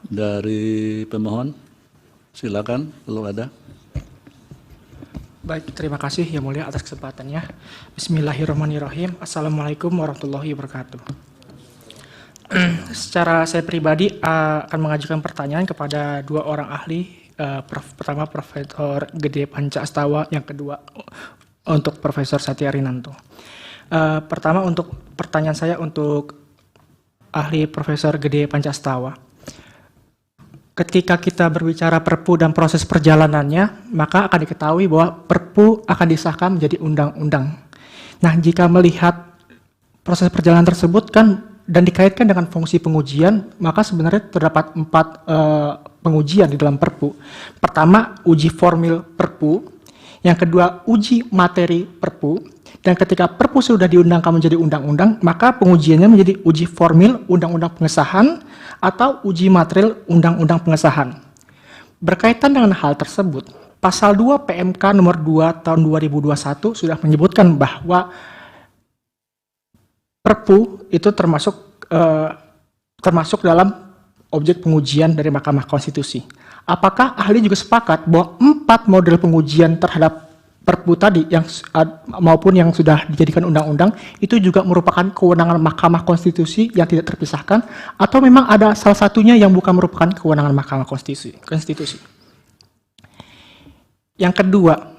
Dari pemohon, silakan kalau ada. Baik, terima kasih Yang Mulia atas kesempatannya. Bismillahirrahmanirrahim. Assalamualaikum warahmatullahi wabarakatuh. Secara saya pribadi akan mengajukan pertanyaan kepada dua orang ahli. Pertama Profesor Gede Panca Astawa, yang kedua untuk Profesor Satya Arinanto. Pertama untuk pertanyaan saya untuk ahli Profesor Gede Panca Astawa. Ketika kita berbicara Perpu dan proses perjalanannya, maka akan diketahui bahwa Perpu akan disahkan menjadi undang-undang. Nah, jika melihat proses perjalanan tersebut dan dikaitkan dengan fungsi pengujian, maka sebenarnya terdapat 4 pengujian di dalam Perpu. Pertama, uji formil Perpu. Yang kedua, uji materi Perpu. Dan ketika Perpu sudah diundangkan menjadi undang-undang, maka pengujiannya menjadi uji formil undang-undang pengesahan atau uji material undang-undang pengesahan. Berkaitan dengan hal tersebut, pasal 2 PMK nomor 2 tahun 2021 sudah menyebutkan bahwa Perpu itu termasuk dalam objek pengujian dari Mahkamah Konstitusi. Apakah ahli juga sepakat bahwa 4 model pengujian terhadap Perpu tadi maupun yang sudah dijadikan undang-undang itu juga merupakan kewenangan Mahkamah Konstitusi yang tidak terpisahkan, atau memang ada salah satunya yang bukan merupakan kewenangan Mahkamah Konstitusi? Yang kedua,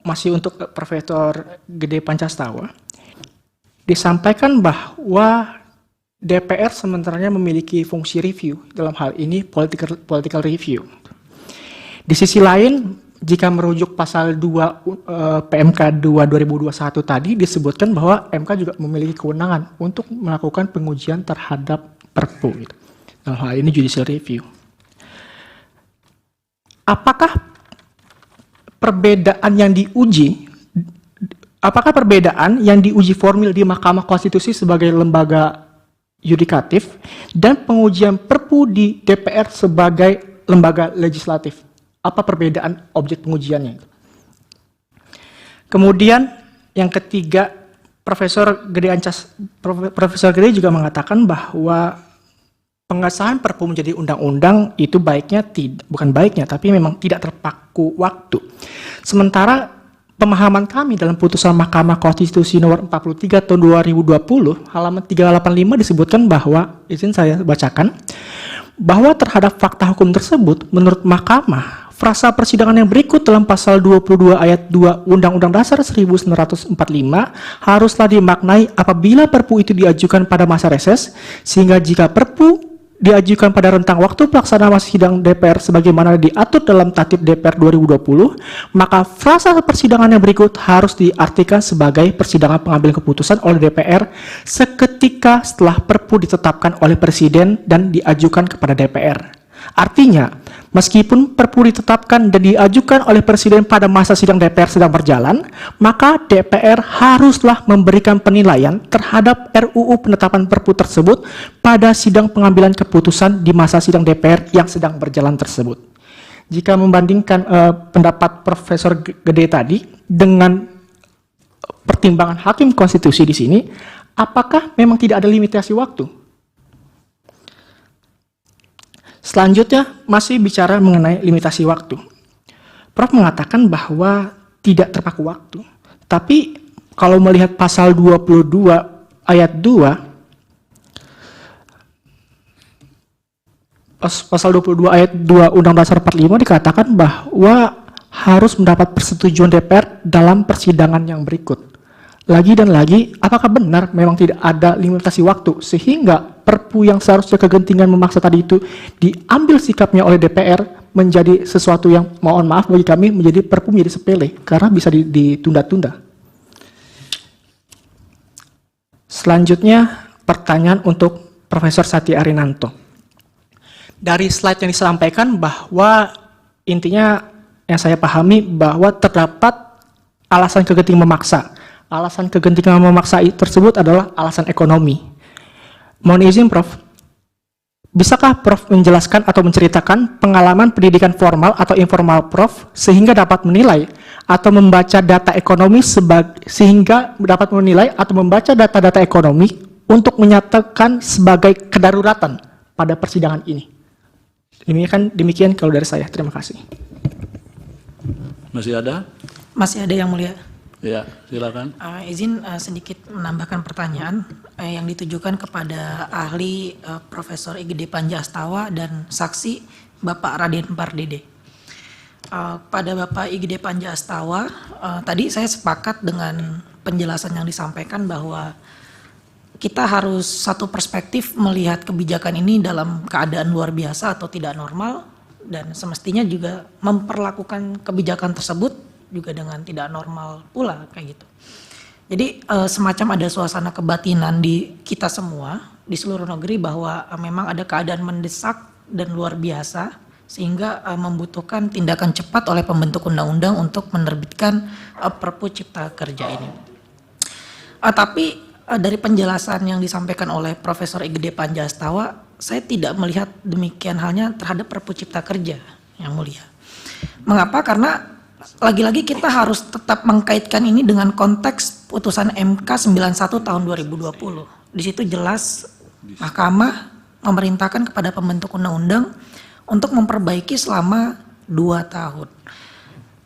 masih untuk Profesor Gede Panca Astawa, disampaikan bahwa DPR sebenarnya memiliki fungsi review, dalam hal ini political review. Di sisi lain, jika merujuk pasal 2 PMK 2 2021 tadi disebutkan bahwa MK juga memiliki kewenangan untuk melakukan pengujian terhadap Perpu. Dalam hal ini judicial review. Apakah perbedaan yang diuji formil di Mahkamah Konstitusi sebagai lembaga yudikatif dan pengujian Perpu di DPR sebagai lembaga legislatif? Apa perbedaan objek pengujiannya? Kemudian yang ketiga, Profesor Gede juga mengatakan bahwa pengesahan Perpu menjadi undang-undang itu tapi memang tidak terpaku waktu. Sementara pemahaman kami dalam putusan Mahkamah Konstitusi nomor 43 tahun 2020 halaman 385 disebutkan bahwa, izin saya bacakan, bahwa terhadap fakta hukum tersebut menurut Mahkamah, frasa persidangan yang berikut dalam pasal 22 ayat 2 Undang-Undang Dasar 1945 haruslah dimaknai apabila Perpu itu diajukan pada masa reses, sehingga jika Perpu diajukan pada rentang waktu pelaksanaan masa sidang DPR sebagaimana diatur dalam Tatip DPR 2020, maka frasa persidangan yang berikut harus diartikan sebagai persidangan pengambilan keputusan oleh DPR seketika setelah Perpu ditetapkan oleh Presiden dan diajukan kepada DPR. Artinya, meskipun Perpu ditetapkan dan diajukan oleh Presiden pada masa sidang DPR sedang berjalan, maka DPR haruslah memberikan penilaian terhadap RUU penetapan Perpu tersebut pada sidang pengambilan keputusan di masa sidang DPR yang sedang berjalan tersebut. Jika membandingkan pendapat Profesor Gede tadi dengan pertimbangan Hakim Konstitusi di sini, apakah memang tidak ada limitasi waktu? Selanjutnya masih bicara mengenai limitasi waktu. Prof mengatakan bahwa tidak terpaku waktu. Tapi kalau melihat pasal 22 ayat 2, pasal 22 ayat 2 Undang-Undang Dasar 45 dikatakan bahwa harus mendapat persetujuan DPR dalam persidangan yang berikut. Lagi dan lagi, apakah benar memang tidak ada limitasi waktu sehingga Perpu yang seharusnya kegentingan memaksa tadi itu diambil sikapnya oleh DPR menjadi sesuatu yang, mohon maaf bagi kami, menjadi Perpu menjadi sepele karena bisa ditunda-tunda. Selanjutnya pertanyaan untuk Profesor Satya Arinanto. Dari slide yang disampaikan bahwa intinya yang saya pahami bahwa terdapat alasan kegentingan memaksa. Alasan kegentingan memaksa tersebut adalah alasan ekonomi. Mohon izin Prof, bisakah Prof menjelaskan atau menceritakan pengalaman pendidikan formal atau informal Prof sehingga dapat menilai atau membaca data ekonomi sehingga dapat menilai atau membaca data-data ekonomi untuk menyatakan sebagai kedaruratan pada persidangan ini? Ini kan demikian kalau dari saya. Terima kasih. Masih ada? Masih ada yang mulia. Ya, silakan. Izin sedikit menambahkan pertanyaan yang ditujukan kepada ahli Profesor IGD Panja Astawa dan saksi Bapak Raden Pardede. Pada Bapak IGD Panja Astawa, tadi saya sepakat dengan penjelasan yang disampaikan bahwa kita harus satu perspektif melihat kebijakan ini dalam keadaan luar biasa atau tidak normal, dan semestinya juga memperlakukan kebijakan tersebut juga dengan tidak normal pula kayak gitu. Jadi semacam ada suasana kebatinan di kita semua di seluruh negeri bahwa memang ada keadaan mendesak dan luar biasa sehingga membutuhkan tindakan cepat oleh pembentuk undang-undang untuk menerbitkan Perpu Cipta Kerja ini. Tapi dari penjelasan yang disampaikan oleh Profesor IGD Panja Astawa, saya tidak melihat demikian halnya terhadap Perpu Cipta Kerja, yang mulia. Mengapa? Karena lagi-lagi kita harus tetap mengkaitkan ini dengan konteks putusan MK 91 tahun 2020. Di situ jelas Mahkamah memerintahkan kepada pembentuk undang-undang untuk memperbaiki selama 2 tahun.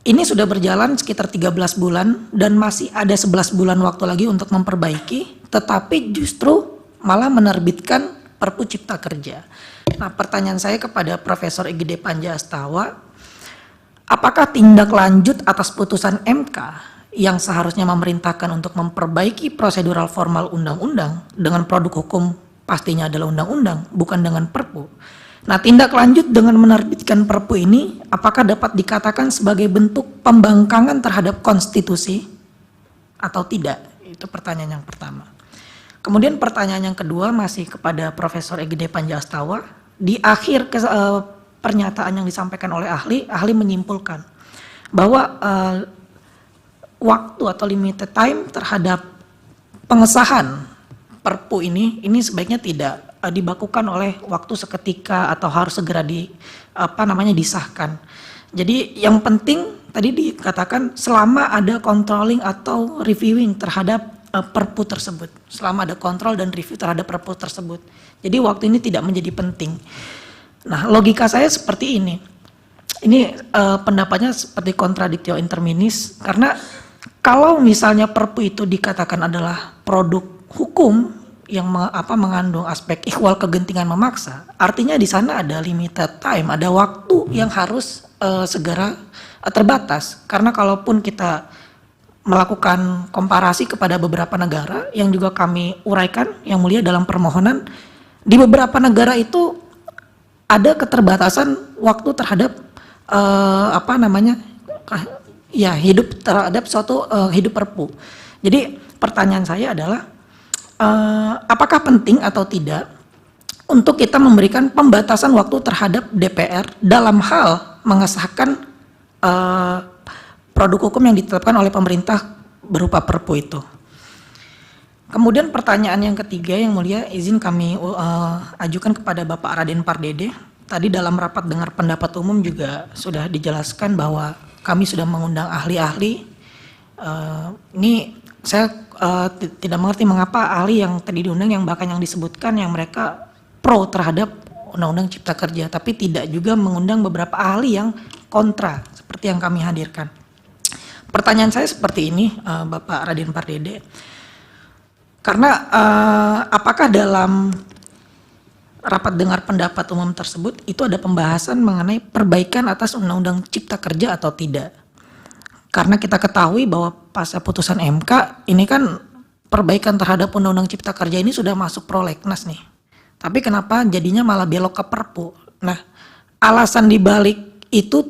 Ini sudah berjalan sekitar 13 bulan dan masih ada 11 bulan waktu lagi untuk memperbaiki, tetapi justru malah menerbitkan Perpu Cipta Kerja. Nah, pertanyaan saya kepada Profesor IGD Panja Astawa, apakah tindak lanjut atas putusan MK yang seharusnya memerintahkan untuk memperbaiki prosedural formal undang-undang dengan produk hukum pastinya adalah undang-undang, bukan dengan Perpu. Nah, tindak lanjut dengan menerbitkan Perpu ini apakah dapat dikatakan sebagai bentuk pembangkangan terhadap konstitusi atau tidak? Itu pertanyaan yang pertama. Kemudian pertanyaan yang kedua masih kepada Profesor IGD Panja Astawa. Di akhir pernyataan yang disampaikan oleh ahli menyimpulkan bahwa waktu atau limited time terhadap pengesahan Perpu ini sebaiknya tidak dibakukan oleh waktu seketika atau harus segera disahkan. Jadi yang penting tadi dikatakan selama ada controlling atau reviewing terhadap Perpu tersebut, selama ada kontrol dan review terhadap Perpu tersebut. Jadi waktu ini tidak menjadi penting. Nah, logika saya seperti ini. Ini pendapatnya seperti contradictio interminis, karena kalau misalnya Perpu itu dikatakan adalah produk hukum yang mengandung aspek ikhwal kegentingan memaksa, artinya di sana ada limited time, ada waktu yang harus segera terbatas. Karena kalaupun kita melakukan komparasi kepada beberapa negara yang juga kami uraikan yang mulia dalam permohonan, di beberapa negara itu ada keterbatasan waktu terhadap hidup terhadap suatu hidup Perpu. Jadi pertanyaan saya adalah apakah penting atau tidak untuk kita memberikan pembatasan waktu terhadap DPR dalam hal mengesahkan produk hukum yang ditetapkan oleh pemerintah berupa Perpu itu. Kemudian pertanyaan yang ketiga yang mulia, izin kami ajukan kepada Bapak Raden Pardede. Tadi dalam rapat dengar pendapat umum juga sudah dijelaskan bahwa kami sudah mengundang ahli-ahli. Ini saya tidak mengerti mengapa ahli yang tadi diundang yang bahkan yang disebutkan yang mereka pro terhadap Undang-Undang Cipta Kerja, tapi tidak juga mengundang beberapa ahli yang kontra seperti yang kami hadirkan. Pertanyaan saya seperti ini, Bapak Raden Pardede, karena apakah dalam rapat dengar pendapat umum tersebut itu ada pembahasan mengenai perbaikan atas Undang-Undang Cipta Kerja atau tidak? Karena kita ketahui bahwa pasca putusan MK ini kan perbaikan terhadap Undang-Undang Cipta Kerja ini sudah masuk prolegnas nih. Tapi kenapa jadinya malah belok ke Perpu? Nah, alasan dibalik itu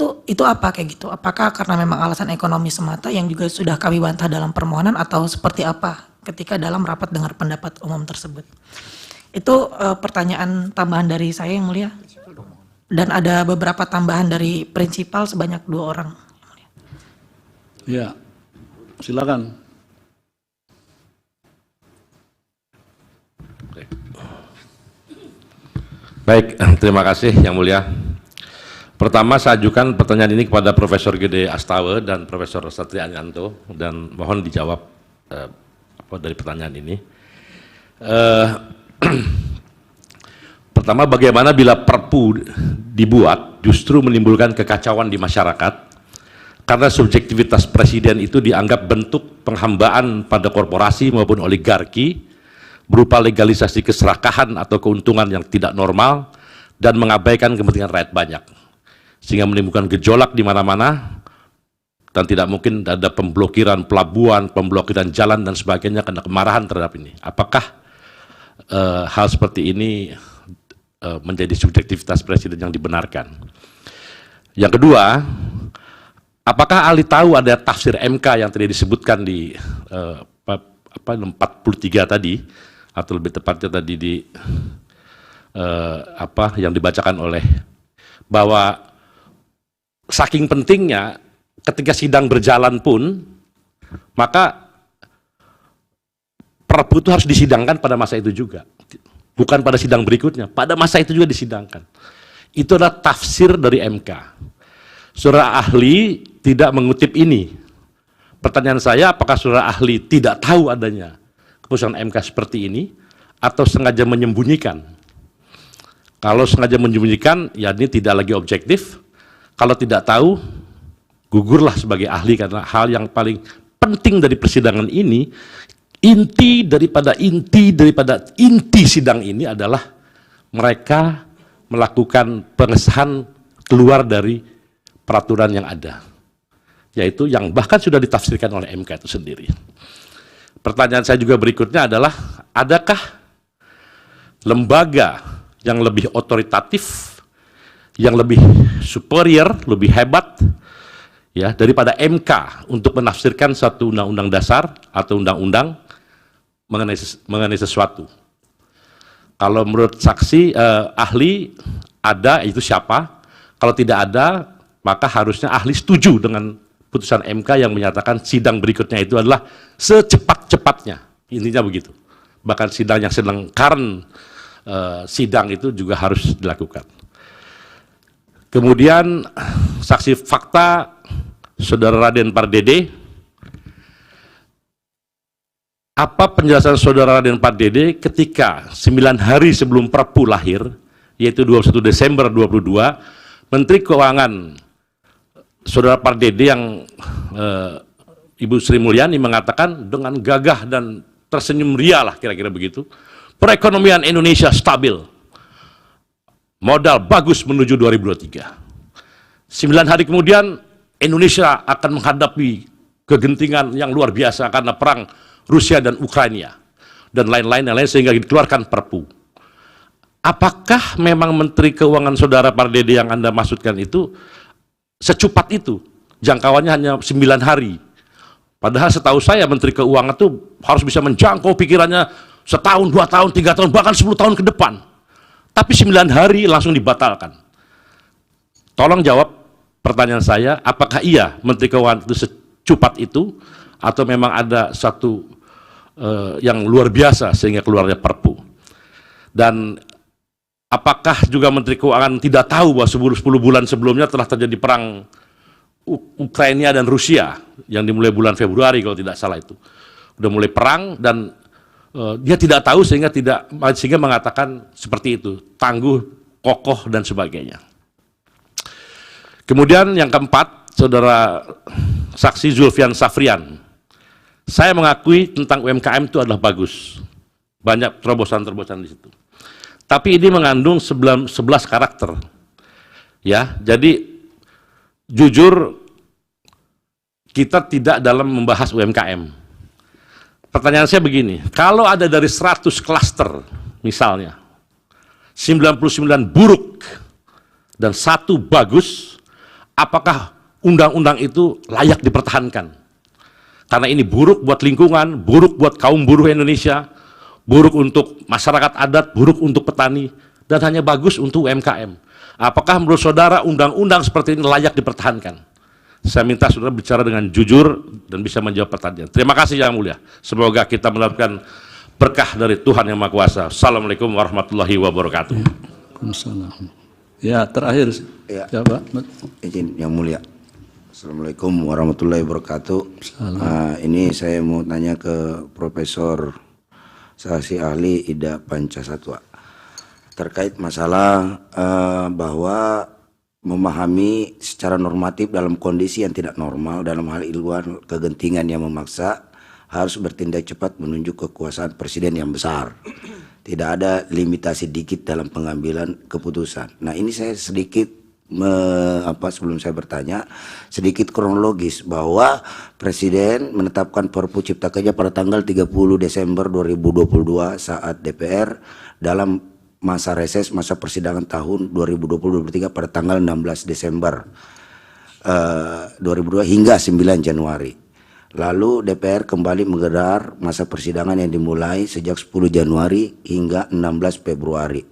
apa kayak gitu? Apakah karena memang alasan ekonomi semata yang juga sudah kami bantah dalam permohonan atau seperti apa ketika dalam rapat dengar pendapat umum tersebut? Itu pertanyaan tambahan dari saya yang mulia. Dan ada beberapa tambahan dari prinsipal sebanyak 2 orang. Ya, silakan. Baik, terima kasih yang mulia. Pertama saya ajukan pertanyaan ini kepada Profesor Gede Astawa dan Profesor Satria Anyanto dan mohon dijawab dari pertanyaan ini. Pertama, bagaimana bila Perpu dibuat justru menimbulkan kekacauan di masyarakat karena subjektivitas presiden itu dianggap bentuk penghambaan pada korporasi maupun oligarki berupa legalisasi keserakahan atau keuntungan yang tidak normal dan mengabaikan kepentingan rakyat banyak, sehingga menimbulkan gejolak di mana-mana dan tidak mungkin ada pemblokiran pelabuhan, pemblokiran jalan dan sebagainya karena kemarahan terhadap ini. Apakah hal seperti ini menjadi subjektivitas presiden yang dibenarkan? Yang kedua, apakah ahli tahu ada tafsir MK yang tadi disebutkan di 43 tadi, atau lebih tepatnya tadi di yang dibacakan oleh, bahwa saking pentingnya ketika sidang berjalan pun maka Perpu itu harus disidangkan pada masa itu juga, bukan pada sidang berikutnya, pada masa itu juga disidangkan. Itu adalah tafsir dari MK. Saudara ahli tidak mengutip ini. Pertanyaan saya, apakah saudara ahli tidak tahu adanya keputusan MK seperti ini atau sengaja menyembunyikan? Kalau sengaja menyembunyikan, ya ini tidak lagi objektif. Kalau tidak tahu, gugurlah sebagai ahli, karena hal yang paling penting dari persidangan ini, inti daripada inti sidang ini adalah mereka melakukan pengesahan keluar dari peraturan yang ada, yaitu yang bahkan sudah ditafsirkan oleh MK itu sendiri. Pertanyaan saya juga berikutnya adalah, adakah lembaga yang lebih otoritatif, yang lebih superior, lebih hebat ya daripada MK untuk menafsirkan satu undang-undang dasar atau undang-undang mengenai sesuatu? Kalau menurut saksi ahli ada, itu siapa? Kalau tidak ada, maka harusnya ahli setuju dengan putusan MK yang menyatakan sidang berikutnya itu adalah secepat-cepatnya. Intinya begitu. Bahkan sidang yang sedang sidang itu juga harus dilakukan. Kemudian saksi fakta Saudara Raden Pardede. Apa penjelasan Saudara Raden Pardede ketika 9 hari sebelum Perpu lahir, yaitu 21 Desember 2022, Menteri Keuangan Saudara Pardede yang Ibu Sri Mulyani mengatakan dengan gagah dan tersenyum ria lah kira-kira begitu, perekonomian Indonesia stabil, modal bagus menuju 2023. 9 hari kemudian Indonesia akan menghadapi kegentingan yang luar biasa karena perang Rusia dan Ukraina dan lain-lain sehingga dikeluarkan Perpu. Apakah memang Menteri Keuangan Saudara Pardede yang Anda maksudkan itu secepat itu? Jangkauannya hanya 9 hari. Padahal setahu saya Menteri Keuangan itu harus bisa menjangkau pikirannya setahun, 2 tahun, 3 tahun, bahkan 10 tahun ke depan. Tapi 9 hari langsung dibatalkan. Tolong jawab pertanyaan saya, apakah iya Menteri Keuangan itu secepat itu, atau memang ada satu yang luar biasa sehingga keluarnya Perpu? Dan apakah juga Menteri Keuangan tidak tahu bahwa 10 bulan sebelumnya telah terjadi perang Ukraina dan Rusia yang dimulai bulan Februari kalau tidak salah itu. Udah mulai perang dan dia tidak tahu sehingga mengatakan seperti itu, tangguh, kokoh dan sebagainya. Kemudian yang keempat, Saudara Saksi Zulfian Safrian. Saya mengakui tentang UMKM itu adalah bagus. Banyak terobosan-terobosan di situ. Tapi ini mengandung 11 karakter. Ya, jadi jujur kita tidak dalam membahas UMKM. Pertanyaan saya begini, kalau ada dari 100 klaster misalnya, 99 buruk dan 1 bagus, apakah undang-undang itu layak dipertahankan? Karena ini buruk buat lingkungan, buruk buat kaum buruh Indonesia, buruk untuk masyarakat adat, buruk untuk petani, dan hanya bagus untuk UMKM. Apakah menurut saudara undang-undang seperti ini layak dipertahankan? Saya minta saudara bicara dengan jujur dan bisa menjawab pertanyaan. Terima kasih Yang Mulia. Semoga kita mendapatkan berkah dari Tuhan Yang Maha Kuasa. Assalamualaikum warahmatullahi wabarakatuh. Waalaikumsalam. Ya, terakhir. Ya. Siapa? Izin Yang Mulia. Assalamualaikum warahmatullahi wabarakatuh. Ini saya mau tanya ke Profesor Saksi Ahli Ida Pancasatwa. terkait masalah bahwa memahami secara normatif dalam kondisi yang tidak normal, dalam hal luar kegentingan yang memaksa, harus bertindak cepat menunjuk kekuasaan presiden yang besar. Tidak ada limitasi dikit dalam pengambilan keputusan. Nah, ini saya sedikit sebelum saya bertanya, sedikit kronologis bahwa Presiden menetapkan Perpu Cipta Kerja pada tanggal 30 Desember 2022 saat DPR dalam masa reses masa persidangan tahun 2020-2023 pada tanggal 16 Desember 2002 hingga 9 Januari. Lalu DPR kembali menggelar masa persidangan yang dimulai sejak 10 Januari hingga 16 Februari.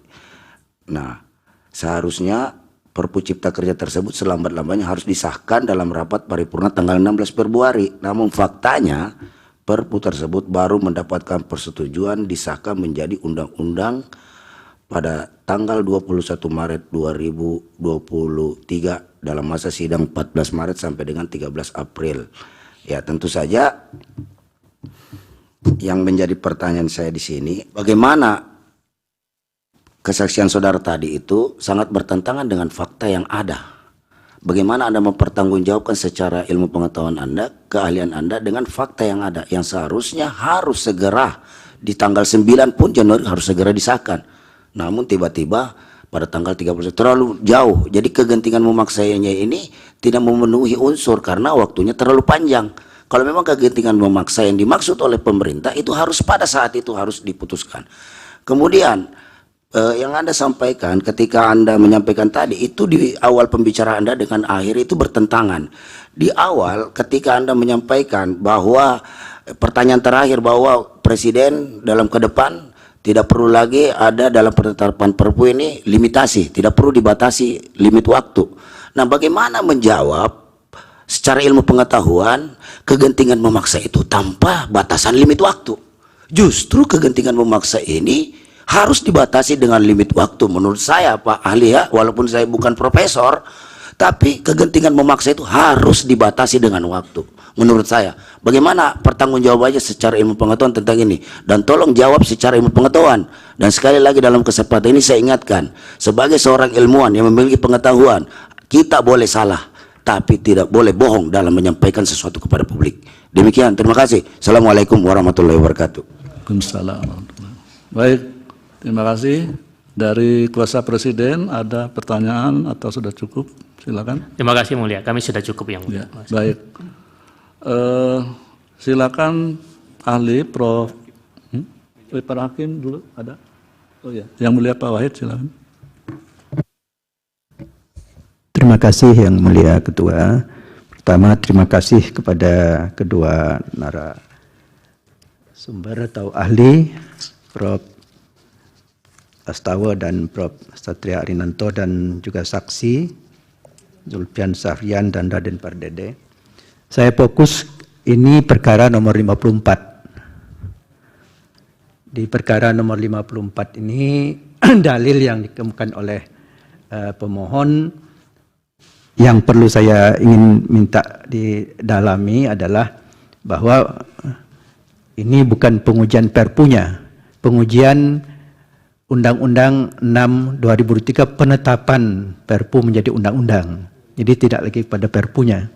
Nah, seharusnya Perpu Cipta Kerja tersebut selambat-lambatnya harus disahkan dalam rapat paripurna tanggal 16 Februari. Namun faktanya Perpu tersebut baru mendapatkan persetujuan disahkan menjadi undang-undang pada tanggal 21 Maret 2023 dalam masa sidang 14 Maret sampai dengan 13 April. Ya, tentu saja yang menjadi pertanyaan saya di sini, bagaimana kesaksian saudara tadi itu sangat bertentangan dengan fakta yang ada. Bagaimana Anda mempertanggungjawabkan secara ilmu pengetahuan Anda, keahlian Anda dengan fakta yang ada, yang seharusnya harus segera di tanggal 9 pun Januari harus segera disahkan. Namun tiba-tiba pada tanggal 30 terlalu jauh. Jadi kegentingan memaksanya ini tidak memenuhi unsur karena waktunya terlalu panjang. Kalau memang kegentingan memaksa yang dimaksud oleh pemerintah itu harus pada saat itu harus diputuskan. Kemudian yang Anda sampaikan ketika Anda menyampaikan tadi itu di awal pembicaraan Anda dengan akhir itu bertentangan. Di awal ketika Anda menyampaikan bahwa pertanyaan terakhir bahwa Presiden dalam ke depan tidak perlu lagi ada dalam penetapan Perpu ini limitasi, tidak perlu dibatasi limit waktu. Nah, bagaimana menjawab secara ilmu pengetahuan kegentingan memaksa itu tanpa batasan limit waktu? Justru kegentingan memaksa ini harus dibatasi dengan limit waktu. Menurut saya Pak Ahli, ya, walaupun saya bukan profesor, tapi kegentingan memaksa itu harus dibatasi dengan waktu. Menurut saya, bagaimana pertanggungjawabannya secara ilmu pengetahuan tentang ini? Dan tolong jawab secara ilmu pengetahuan. Dan sekali lagi dalam kesempatan ini saya ingatkan, sebagai seorang ilmuwan yang memiliki pengetahuan, kita boleh salah, tapi tidak boleh bohong dalam menyampaikan sesuatu kepada publik. Demikian, terima kasih. Assalamualaikum warahmatullahi wabarakatuh. Waalaikumsalam. Baik, terima kasih. Dari kuasa Presiden ada pertanyaan atau sudah cukup? Silakan. Terima kasih Mulia, kami sudah cukup yang Mulia. Ya, baik. Silakan ahli Prof. Pak Hakim dulu ada. Oh ya, yang mulia Pak Wahid silakan. Terima kasih yang mulia Ketua. Pertama terima kasih kepada kedua narasumber atau ahli Prof. Astawa dan Prof. Satria Arinanto dan juga saksi Zulfian Safrian dan Raden Pardede. Saya fokus ini perkara nomor 54. Di perkara nomor 54 ini dalil yang dikemukakan oleh pemohon yang perlu saya ingin minta didalami adalah bahwa ini bukan pengujian perpunya, pengujian Undang-Undang 6 2003 penetapan perpu menjadi undang-undang. Jadi tidak lagi pada perpunya.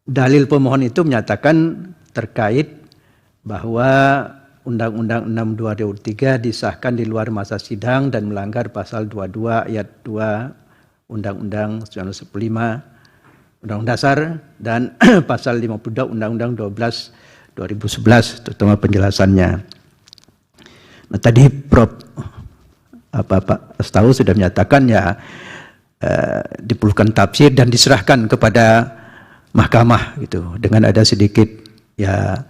Dalil pemohon itu menyatakan terkait bahwa Undang-Undang 6 2003 disahkan di luar masa sidang dan melanggar pasal 22 ayat 2 Undang-Undang 1945 Undang-Undang Dasar dan pasal 52 Undang-Undang 12 2011 terutama penjelasannya. Nah, tadi Prof. Pak Astawa sudah menyatakan ya diperlukan tafsir dan diserahkan kepada mahkamah gitu dengan ada sedikit ya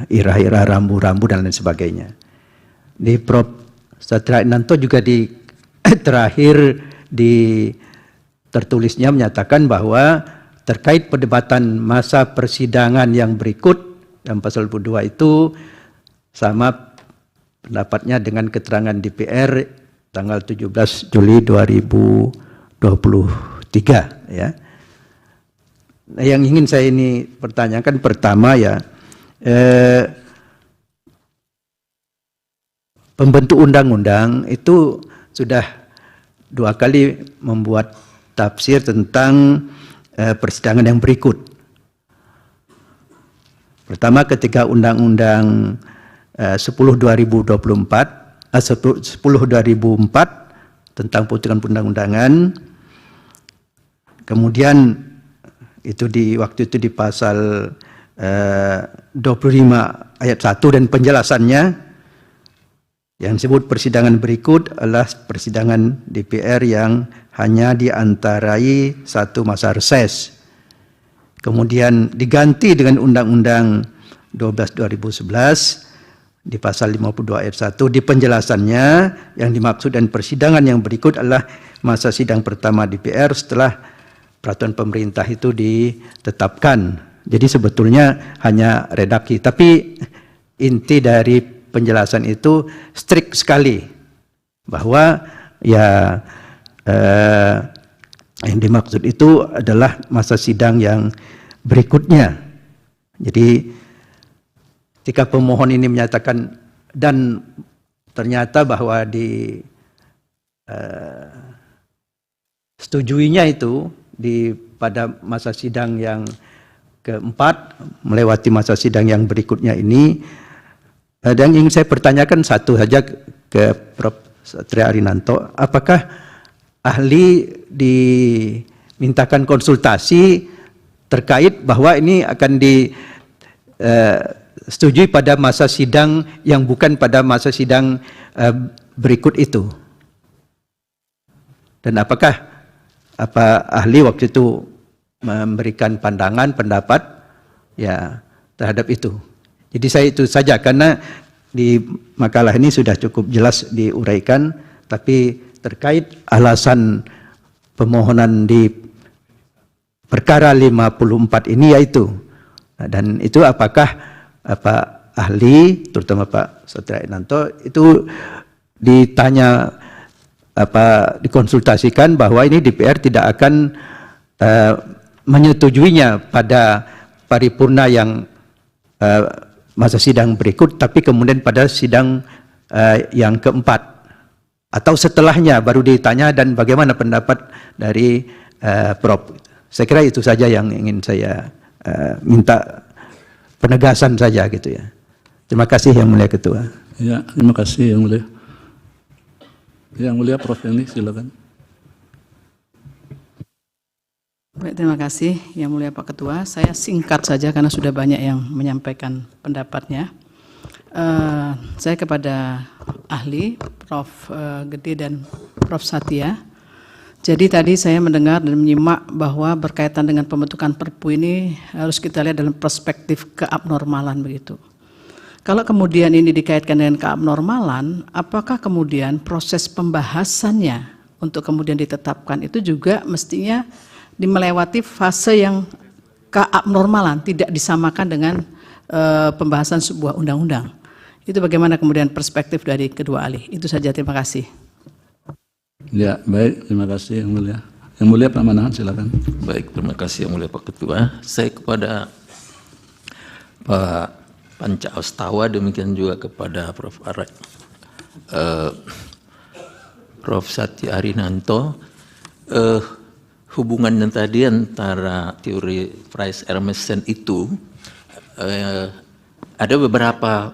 irah-irah rambu-rambu dan lain sebagainya. Di Prof. Satria Arinanto juga di terakhir di tertulisnya menyatakan bahwa terkait perdebatan masa persidangan yang berikut dalam pasal 22 itu sama pendapatnya dengan keterangan DPR tanggal 17 Juli 2023 ya. Nah, yang ingin saya ini pertanyakan pertama ya pembentuk undang-undang itu sudah 2 kali membuat tafsir tentang persidangan yang berikut. Pertama ketika Undang-Undang 10/2004 tentang putusan perundang-undangan, kemudian itu waktu itu di pasal 25 ayat 1 dan penjelasannya yang disebut persidangan berikut adalah persidangan DPR yang hanya diantarai satu masa reses. Kemudian diganti dengan Undang-Undang 12/2011 di pasal 52 ayat 1 di penjelasannya yang dimaksud dan persidangan yang berikut adalah masa sidang pertama DPR setelah peraturan pemerintah itu ditetapkan. Jadi sebetulnya hanya redaksi, tapi inti dari penjelasan itu strict sekali bahwa ya yang dimaksud itu adalah masa sidang yang berikutnya. Jadi ketika pemohon ini menyatakan dan ternyata bahwa setujuinya itu pada masa sidang yang keempat melewati masa sidang yang berikutnya ini, dan ingin saya pertanyakan satu saja ke Prof. Satria Arinanto, apakah ahli dimintakan konsultasi terkait bahwa ini akan disetujui pada masa sidang yang bukan pada masa sidang berikut itu? Dan apakah ahli waktu itu memberikan pandangan, pendapat ya terhadap itu? Jadi saya itu saja, karena di makalah ini sudah cukup jelas diuraikan, tapi terkait alasan pemohonan di perkara 54 ini yaitu, dan itu apakah ahli, terutama Pak Satria Arinanto itu ditanya dikonsultasikan bahwa ini DPR tidak akan menyetujuinya pada paripurna yang masa sidang berikut, tapi kemudian pada sidang yang keempat atau setelahnya baru ditanya, dan bagaimana pendapat dari Prof. Saya kira itu saja yang ingin saya minta penegasan saja gitu ya. Terima kasih Yang Mulia Ketua. Ya, terima kasih Yang Mulia. Yang Mulia Prof. Yani, silakan. Baik, terima kasih Yang Mulia Pak Ketua. Saya singkat saja karena sudah banyak yang menyampaikan pendapatnya. Saya kepada ahli Prof. Gede dan Prof. Satya. Jadi tadi saya mendengar dan menyimak bahwa berkaitan dengan pembentukan Perpu ini harus kita lihat dalam perspektif keabnormalan begitu. Kalau kemudian ini dikaitkan dengan keabnormalan, apakah kemudian proses pembahasannya untuk kemudian ditetapkan itu juga mestinya melewati fase yang keabnormalan, tidak disamakan dengan pembahasan sebuah undang-undang. Itu bagaimana kemudian perspektif dari kedua ahli? Itu saja, terima kasih. Ya, baik, terima kasih Yang Mulia. Yang Mulia Pak Manahan, silakan. Baik, terima kasih Yang Mulia Pak Ketua. Saya kepada Pak Panca Astawa, demikian juga kepada Prof. Prof. Satya Arinanto, hubungan yang tadi antara teori Fries-Hermesen itu ada beberapa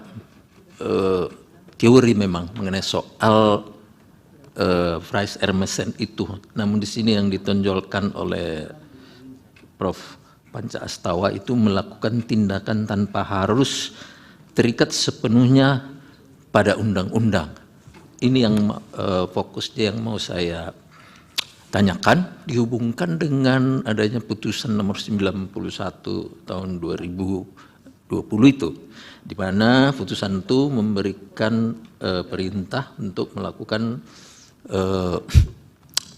teori memang mengenai soal Fries-Hermesen itu. Namun di sini yang ditonjolkan oleh Prof. Panca Astawa itu melakukan tindakan tanpa harus terikat sepenuhnya pada undang-undang. Ini yang fokusnya yang mau saya tanyakan, dihubungkan dengan adanya putusan nomor 91 tahun 2020 itu, di mana putusan itu memberikan perintah untuk melakukan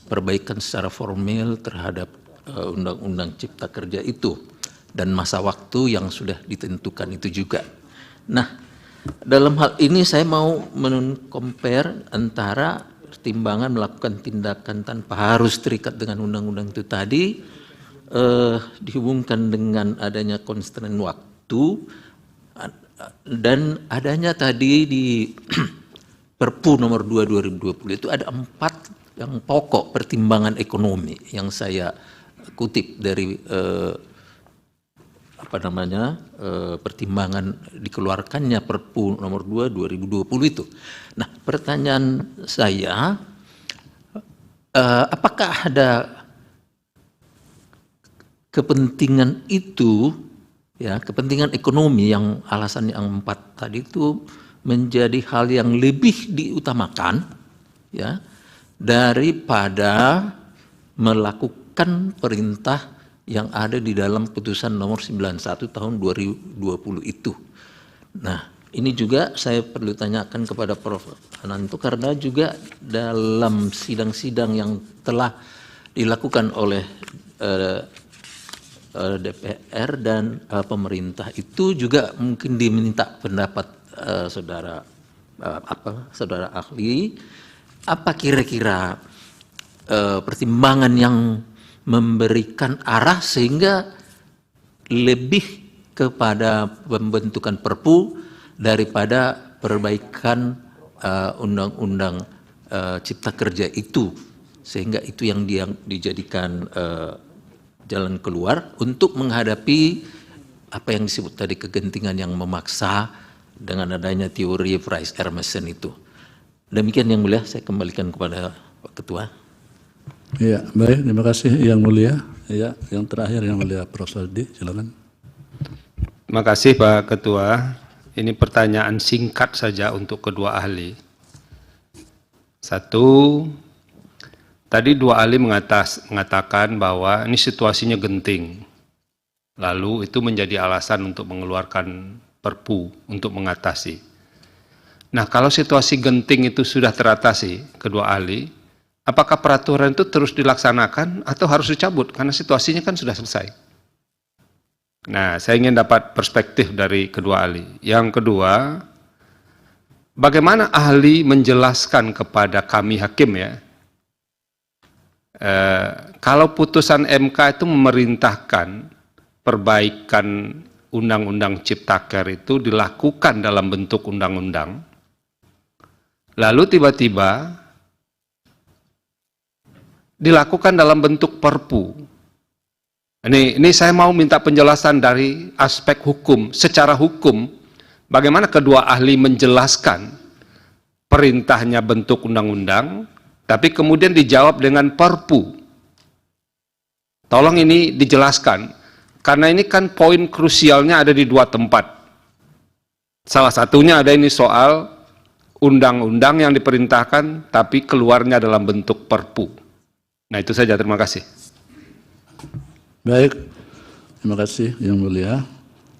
perbaikan secara formal terhadap Undang-Undang Cipta Kerja itu, dan masa waktu yang sudah ditentukan itu juga. Nah, dalam hal ini saya mau men-compare antara pertimbangan melakukan tindakan tanpa harus terikat dengan undang-undang itu tadi, dihubungkan dengan adanya constraint waktu, dan adanya tadi di Perpu nomor 2 2020 itu ada 4 yang pokok pertimbangan ekonomi yang saya kutip dari pertimbangan dikeluarkannya Perpu nomor 2 2020 itu. Nah, pertanyaan saya, apakah ada kepentingan itu, ya, kepentingan ekonomi yang alasan yang 4 tadi itu menjadi hal yang lebih diutamakan, ya, daripada melakukan perintah yang ada di dalam putusan nomor 91 tahun 2020 itu. Nah, ini juga saya perlu tanyakan kepada Prof. Ananto, karena juga dalam sidang-sidang yang telah dilakukan oleh DPR dan pemerintah itu juga mungkin diminta pendapat saudara ahli, apa kira-kira pertimbangan yang memberikan arah sehingga lebih kepada pembentukan Perpu daripada perbaikan undang-undang Cipta Kerja itu, sehingga itu yang dijadikan jalan keluar untuk menghadapi apa yang disebut tadi kegentingan yang memaksa dengan adanya teori Fries Emerson itu. Demikian yang mulia, saya kembalikan kepada Pak Ketua. Ya, baik, terima kasih yang mulia. Ya, yang terakhir yang mulia Prof. Saldi, silakan. Terima kasih Pak Ketua. Ini pertanyaan singkat saja untuk kedua ahli. Satu, tadi dua ahli mengatakan bahwa ini situasinya genting. Lalu itu menjadi alasan untuk mengeluarkan Perpu untuk mengatasi. Nah, kalau situasi genting itu sudah teratasi, kedua ahli, apakah peraturan itu terus dilaksanakan atau harus dicabut? Karena situasinya kan sudah selesai. Nah, saya ingin dapat perspektif dari kedua ahli. Yang kedua, bagaimana ahli menjelaskan kepada kami hakim, ya, kalau putusan MK itu memerintahkan perbaikan Undang-Undang Ciptaker itu dilakukan dalam bentuk undang-undang, lalu tiba-tiba dilakukan dalam bentuk Perpu. Ini saya mau minta penjelasan dari aspek hukum, secara hukum, bagaimana kedua ahli menjelaskan perintahnya bentuk undang-undang, tapi kemudian dijawab dengan Perpu. Tolong ini dijelaskan. Karena ini kan poin krusialnya ada di dua tempat. Salah satunya ada ini soal undang-undang yang diperintahkan tapi keluarnya dalam bentuk Perpu. Nah, itu saja, terima kasih. Baik, terima kasih yang mulia.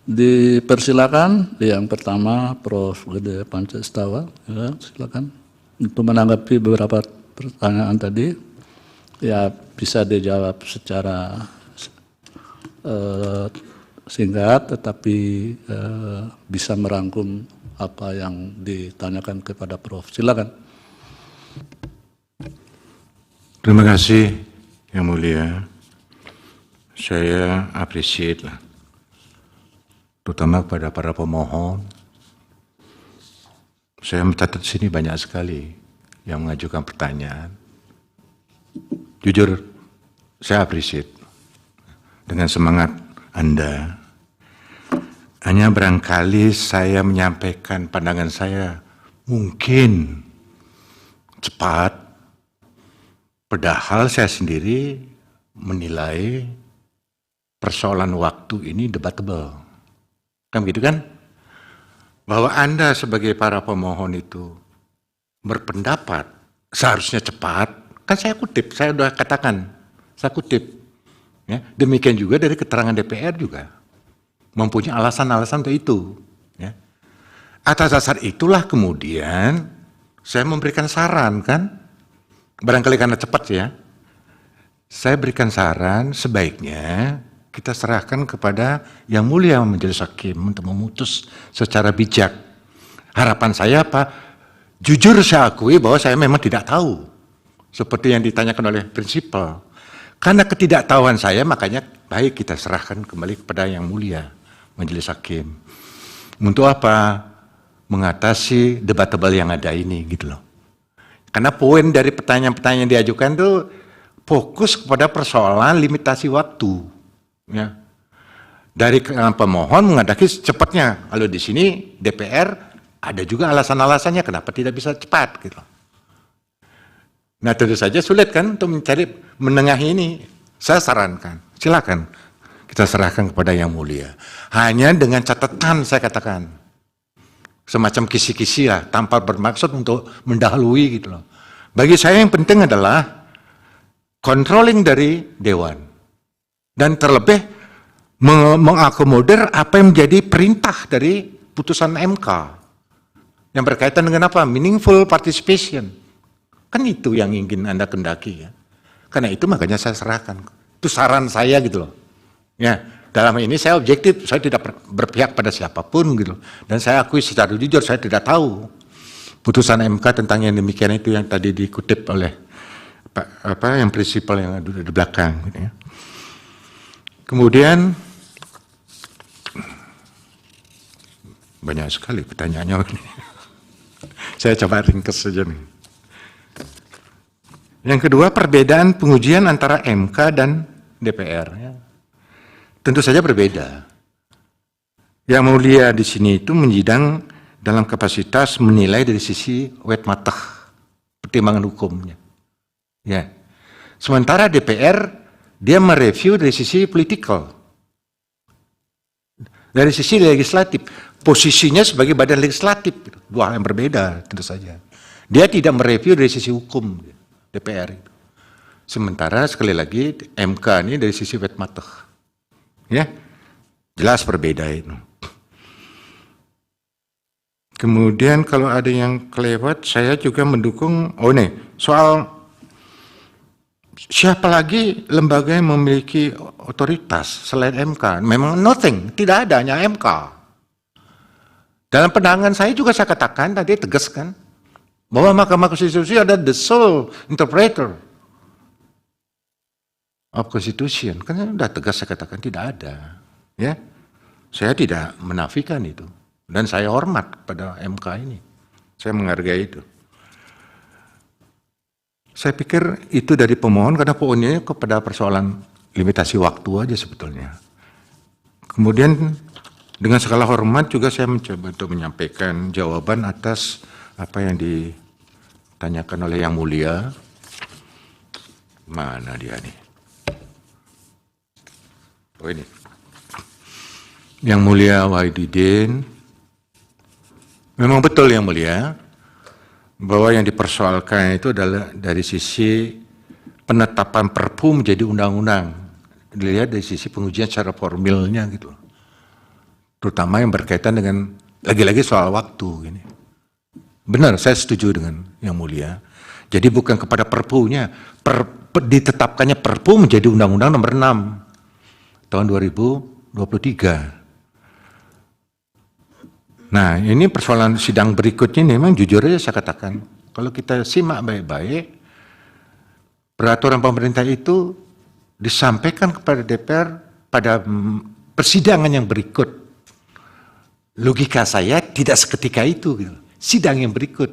Dipersilakan yang pertama Prof. Gede Pancastawa, ya, silakan untuk menanggapi beberapa pertanyaan tadi. Ya, bisa dijawab secara singkat, tetapi bisa merangkum apa yang ditanyakan kepada Prof. Silakan. Terima kasih yang mulia. Saya appreciate lah, terutama kepada para pemohon. Saya mencatat sini banyak sekali yang mengajukan pertanyaan. Jujur, saya appreciate dengan semangat Anda. Hanya barangkali saya menyampaikan pandangan saya mungkin cepat, padahal saya sendiri menilai persoalan waktu ini debatable. Kan begitu kan? Bahwa Anda sebagai para pemohon itu berpendapat seharusnya cepat, kan saya kutip, saya sudah katakan, saya kutip. Ya, demikian juga dari keterangan DPR juga mempunyai alasan-alasan untuk itu. Ya. Atas dasar itulah kemudian saya memberikan saran, kan, barangkali karena cepat ya, saya berikan saran sebaiknya kita serahkan kepada yang mulia majelis hakim untuk memutus secara bijak. Harapan saya apa? Jujur saya akui bahwa saya memang tidak tahu seperti yang ditanyakan oleh prinsipal. Karena ketidaktahuan saya, makanya baik kita serahkan kembali kepada yang mulia majelis hakim. Untuk apa? mengatasi debatable yang ada ini gitu loh. Karena poin dari pertanyaan-pertanyaan yang diajukan tuh fokus kepada persoalan limitasi waktu. Ya. Dari pemohon menghendaki secepatnya. Kalau di sini DPR ada juga alasan-alasannya kenapa tidak bisa cepat gitu. Nah tentu saja sulit kan untuk mencari menengahi ini. Saya sarankan, silakan kita serahkan kepada Yang Mulia. Hanya dengan catatan saya katakan, semacam kisi-kisi lah, tanpa bermaksud untuk mendahului gitu loh. Bagi saya yang penting adalah controlling dari Dewan. Dan terlebih mengakomodir apa yang menjadi perintah dari putusan MK. Yang berkaitan dengan apa? Meaningful participation. Kan itu yang ingin Anda kendaki ya. Karena itu makanya saya serahkan. Itu saran saya gitu loh. Ya, dalam ini saya objektif, saya tidak berpihak pada siapapun gitu. Dan saya akui secara jujur saya tidak tahu putusan MK tentang yang demikian itu yang tadi dikutip oleh yang prinsipal yang ada di belakang gitu ya. Kemudian banyak sekali pertanyaannya ini. Saya coba ringkas saja nih. Yang kedua, perbedaan pengujian antara MK dan DPR. Ya. Tentu saja berbeda. Yang Mulia di sini itu menyidang dalam kapasitas menilai dari sisi wet matah, pertimbangan hukumnya. Ya. Sementara DPR dia mereview dari sisi politikal, dari sisi legislatif, posisinya sebagai badan legislatif, dua hal yang berbeda tentu saja. Dia tidak mereview dari sisi hukum DPR itu. Sementara sekali lagi MK ini dari sisi wet matah, ya jelas berbeda itu. Kemudian kalau ada yang kelewat, saya juga mendukung. Oh nih soal siapa lagi lembaga yang memiliki otoritas selain MK? Memang nothing, tidak ada, hanya MK. Dalam pandangan saya juga saya katakan tadi tegaskan bahwa Mahkamah Konstitusi ada the sole interpreter of Constitution. Kan sudah tegas saya katakan tidak ada. Ya, saya tidak menafikan itu dan saya hormat pada MK ini. Saya menghargai itu. Saya pikir itu dari pemohon karena poinnya kepada persoalan limitasi waktu aja sebetulnya. Kemudian dengan segala hormat juga saya mencoba untuk menyampaikan jawaban atas apa yang ditanyakan oleh Yang Mulia. Mana dia nih? Oh ini. Yang Mulia Wahidin. Memang betul Yang Mulia bahwa yang dipersoalkan itu adalah dari sisi penetapan Perpu menjadi undang-undang. Dilihat dari sisi pengujian secara formilnya gitu. Terutama yang berkaitan dengan lagi-lagi soal waktu ini. Benar, saya setuju dengan Yang Mulia. Jadi bukan kepada Perpunya, ditetapkannya Perpu menjadi Undang-Undang Nomor 6 tahun 2023. Nah, ini persoalan sidang berikutnya memang jujur aja saya katakan, kalau kita simak baik-baik, peraturan pemerintah itu disampaikan kepada DPR pada persidangan yang berikut. Logika saya tidak seketika itu, gitu. Sidang yang berikut.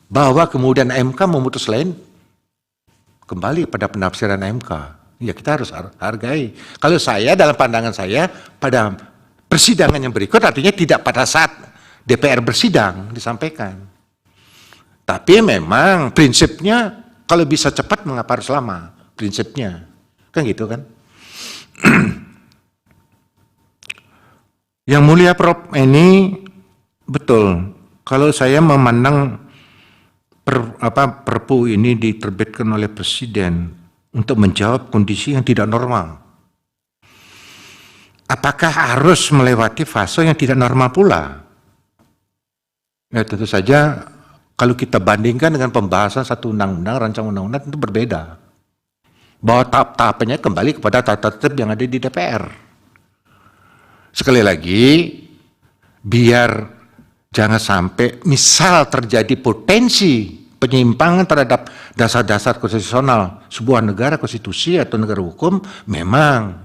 Bahwa kemudian MK memutus lain, kembali pada penafsiran MK. Ya kita harus hargai. Kalau saya, dalam pandangan saya, pada persidangan yang berikut artinya tidak pada saat DPR bersidang disampaikan. Tapi memang prinsipnya, kalau bisa cepat mengapa harus lama? Prinsipnya. Kan gitu kan? Yang Mulia Prof ini betul. Kalau saya memandang Perpu ini diterbitkan oleh Presiden untuk menjawab kondisi yang tidak normal. Apakah harus melewati fase yang tidak normal pula? Ya tentu saja kalau kita bandingkan dengan pembahasan satu undang-undang, rancangan undang-undang itu berbeda. Bahwa tahap-tahapannya kembali kepada tata tertib yang ada di DPR. Sekali lagi, biar jangan sampai misal terjadi potensi penyimpangan terhadap dasar-dasar konstitusional sebuah negara konstitusi atau negara hukum, memang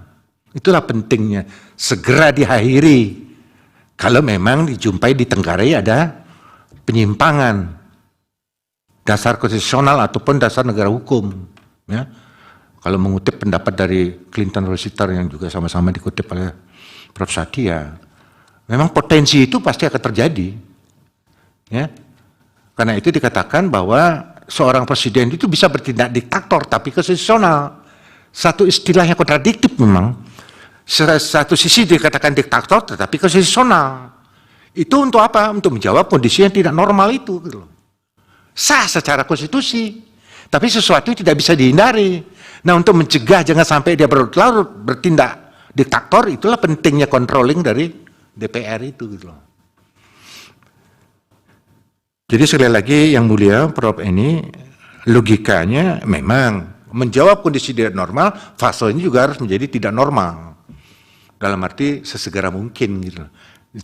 itulah pentingnya segera diakhiri Kalau memang dijumpai di Tenggarai ada penyimpangan dasar konstitusional ataupun dasar negara hukum, ya. Kalau mengutip pendapat dari Clinton Rossiter yang juga sama-sama dikutip oleh Prof. Satya, memang potensi itu pasti akan terjadi, ya. Karena itu dikatakan bahwa seorang presiden itu bisa bertindak diktator tapi konstitusional. Satu istilah yang kontradiktif memang. Satu sisi dikatakan diktator tetapi konstitusional. Itu untuk apa? Untuk menjawab kondisi yang tidak normal itu. Gitu. Sah secara konstitusi. Tapi sesuatu yang tidak bisa dihindari. Nah, untuk mencegah jangan sampai dia berlarut bertindak diktator, itulah pentingnya controlling dari DPR itu. Gitu. Jadi sekali lagi yang mulia Prof. ini logikanya memang menjawab kondisi tidak normal, fasenya juga harus menjadi tidak normal. Dalam arti sesegera mungkin gitu.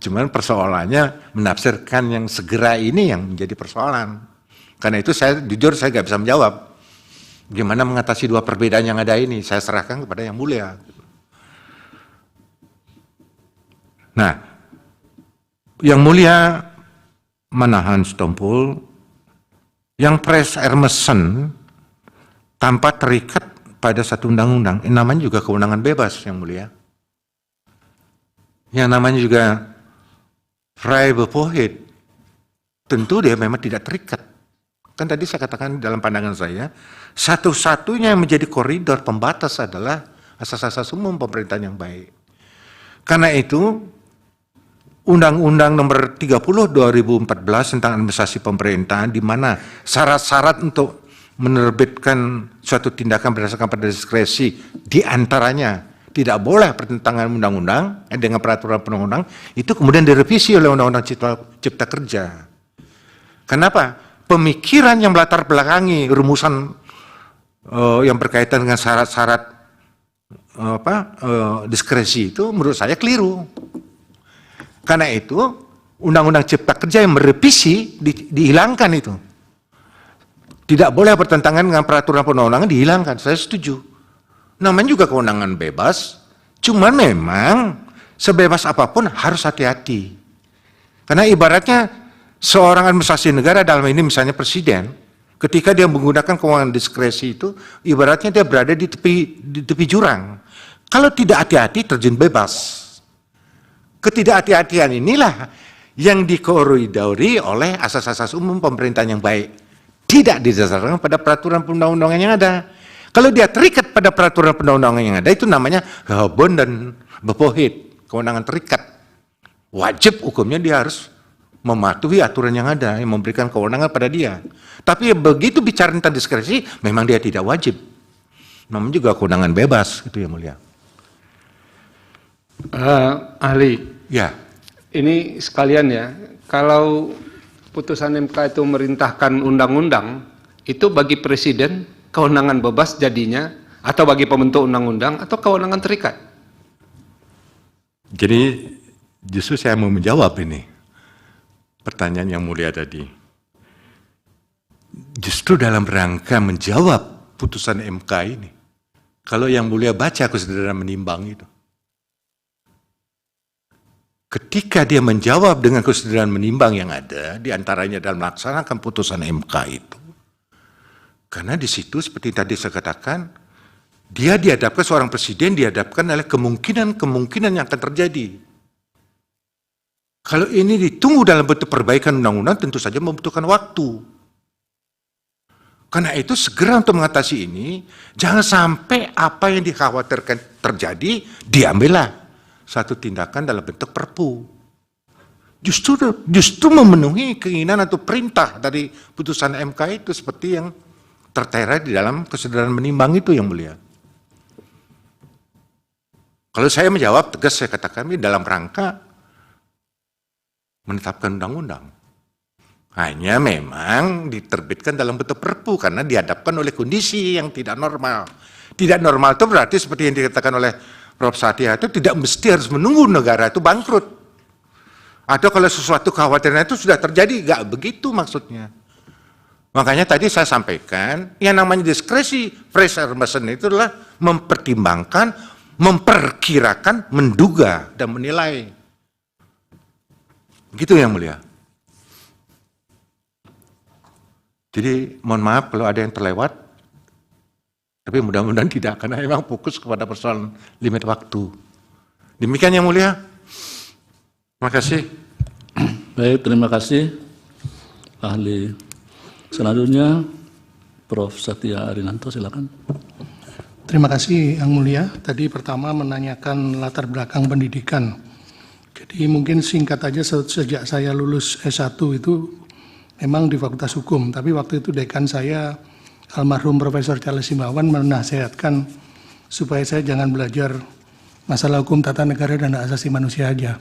Cuman persoalannya menafsirkan yang segera ini yang menjadi persoalan. Karena itu saya jujur saya nggak bisa menjawab. Gimana mengatasi dua perbedaan yang ada ini, saya serahkan kepada yang mulia. Nah, yang mulia Manahan Stompul, yang Pres Hermessen tanpa terikat pada satu undang-undang, namanya juga kewenangan bebas yang mulia. Yang namanya juga vrije bevoegdheid, tentu dia memang tidak terikat. Kan tadi saya katakan dalam pandangan saya, satu-satunya yang menjadi koridor pembatas adalah asas-asas umum pemerintahan yang baik. Karena itu, Undang-Undang Nomor 30 2014 tentang administrasi pemerintahan, di mana syarat-syarat untuk menerbitkan suatu tindakan berdasarkan pada diskresi, di antaranya tidak boleh bertentangan undang-undang dengan peraturan perundang-undang, itu kemudian direvisi oleh Undang-Undang Cipta Kerja. Kenapa? Pemikiran yang melatar belakangi rumusan yang berkaitan dengan syarat-syarat diskresi itu menurut saya keliru. Karena itu Undang-Undang Cipta Kerja yang merevisi dihilangkan itu. Tidak boleh bertentangan dengan peraturan perundang-undangan, dihilangkan. Saya setuju. Namanya juga kewenangan bebas, cuman memang sebebas apapun harus hati-hati. Karena ibaratnya seorang administrasi negara, dalam ini misalnya presiden, ketika dia menggunakan kewenangan diskresi itu, ibaratnya dia berada di tepi jurang. Kalau tidak hati-hati terjun bebas. Ketidakhati-hatian inilah yang dikoridori oleh asas-asas umum pemerintahan yang baik. Tidak didasarkan pada peraturan perundang-undangan yang ada. Kalau dia terikat pada peraturan perundang-undangan yang ada, itu namanya habon dan bevoegdheid, kewenangan terikat. Wajib hukumnya dia harus mematuhi aturan yang ada, yang memberikan kewenangan pada dia. Tapi begitu bicara tentang diskresi, memang dia tidak wajib. Namanya juga kewenangan bebas, itu yang mulia. Ahli, ya, ini sekalian ya, kalau putusan MK itu merintahkan undang-undang, itu bagi presiden kewenangan bebas jadinya, atau bagi pembentuk undang-undang, atau kewenangan terikat? Jadi justru saya mau menjawab ini, pertanyaan yang mulia tadi. Justru dalam rangka menjawab putusan MK ini, kalau yang mulia baca kesadaran menimbang itu, ketika dia menjawab dengan kesadaran menimbang yang ada, diantaranya dalam melaksanakan putusan MK itu, karena di situ seperti tadi saya katakan, dia dihadapkan seorang presiden, dihadapkan oleh kemungkinan yang akan terjadi. Kalau ini ditunggu dalam bentuk perbaikan undang-undang, tentu saja membutuhkan waktu. Karena itu segera untuk mengatasi ini, jangan sampai apa yang dikhawatirkan terjadi, diambillah satu tindakan dalam bentuk perpu. Justru memenuhi keinginan atau perintah dari putusan MK itu seperti yang tertera di dalam kesadaran menimbang itu yang mulia. Kalau saya menjawab tegas, saya katakan ini dalam rangka menetapkan undang-undang. Hanya memang diterbitkan dalam bentuk perpu karena dihadapkan oleh kondisi yang tidak normal. Tidak normal itu berarti seperti yang dikatakan oleh Prof. Satya itu tidak mesti harus menunggu negara itu bangkrut. Atau kalau sesuatu kekhawatiran itu sudah terjadi, enggak begitu maksudnya. Makanya tadi saya sampaikan, yang namanya diskresi Pres Hermessen itu adalah mempertimbangkan, memperkirakan, menduga, dan menilai. Gitu Yang Mulia. Jadi mohon maaf kalau ada yang terlewat, tapi mudah-mudahan tidak, karena memang fokus kepada persoalan limit waktu. Demikian Yang Mulia. Terima kasih. Baik, terima kasih ahli. Selanjutnya Prof. Satya Arinanto, silakan. Terima kasih Yang Mulia. Tadi pertama menanyakan latar belakang pendidikan. Jadi mungkin singkat aja, sejak saya lulus S1 itu memang di Fakultas Hukum, tapi waktu itu dekan saya almarhum Profesor Charles Simawan menasihatkan supaya saya jangan belajar masalah hukum tata negara dan hak asasi manusia aja,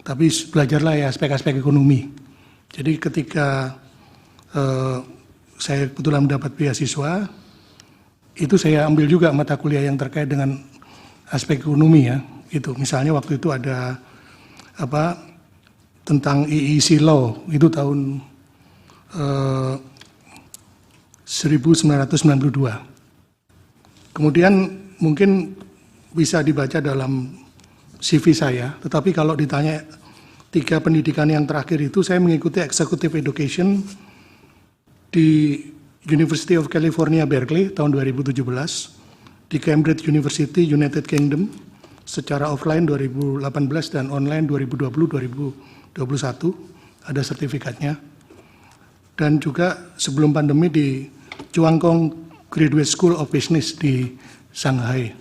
tapi belajarlah ya aspek-aspek ekonomi. Jadi ketika saya kebetulan mendapat beasiswa, itu saya ambil juga mata kuliah yang terkait dengan aspek ekonomi ya. Itu misalnya waktu itu ada tentang EEC Law, itu tahun 1992. Kemudian mungkin bisa dibaca dalam CV saya, tetapi kalau ditanya 3 pendidikan yang terakhir itu, saya mengikuti Executive Education di University of California, Berkeley tahun 2017, di Cambridge University, United Kingdom, secara offline 2018 dan online 2020-2021, ada sertifikatnya. Dan juga sebelum pandemi di Chuangkong Graduate School of Business di Shanghai.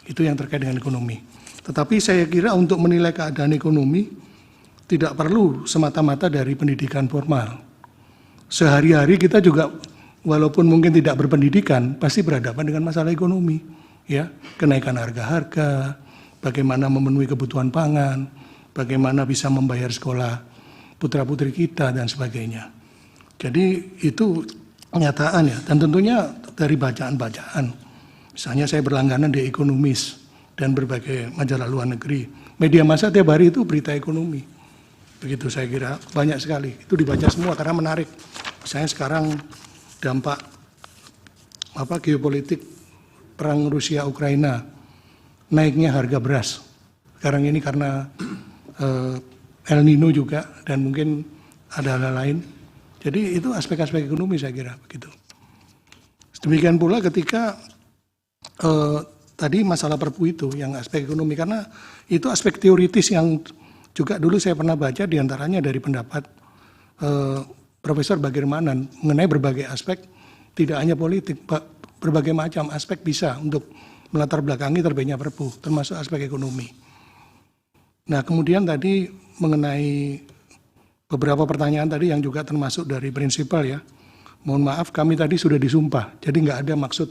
Itu yang terkait dengan ekonomi. Tetapi saya kira untuk menilai keadaan ekonomi tidak perlu semata-mata dari pendidikan formal. Sehari-hari kita juga walaupun mungkin tidak berpendidikan pasti berhadapan dengan masalah ekonomi, ya, kenaikan harga-harga, bagaimana memenuhi kebutuhan pangan, bagaimana bisa membayar sekolah putra-putri kita dan sebagainya. Jadi itu kenyataan ya, dan tentunya dari bacaan-bacaan. Misalnya saya berlangganan di Ekonomis dan berbagai majalah luar negeri. Media massa tiap hari itu berita ekonomi. Begitu saya kira banyak sekali. Itu dibaca semua karena menarik. Misalnya sekarang dampak geopolitik perang Rusia Ukraina, naiknya harga beras. Sekarang ini karena El Nino juga dan mungkin ada hal lain. Jadi itu aspek-aspek ekonomi saya kira begitu. Demikian pula ketika tadi masalah Perpu itu yang aspek ekonomi, karena itu aspek teoritis yang juga dulu saya pernah baca diantaranya dari pendapat Profesor Bagirmanan mengenai berbagai aspek, tidak hanya politik, berbagai macam aspek bisa untuk melatar belakangi terbitnya Perpu, termasuk aspek ekonomi. Nah kemudian tadi mengenai beberapa pertanyaan tadi yang juga termasuk dari prinsipal ya. Mohon maaf kami tadi sudah disumpah, jadi nggak ada maksud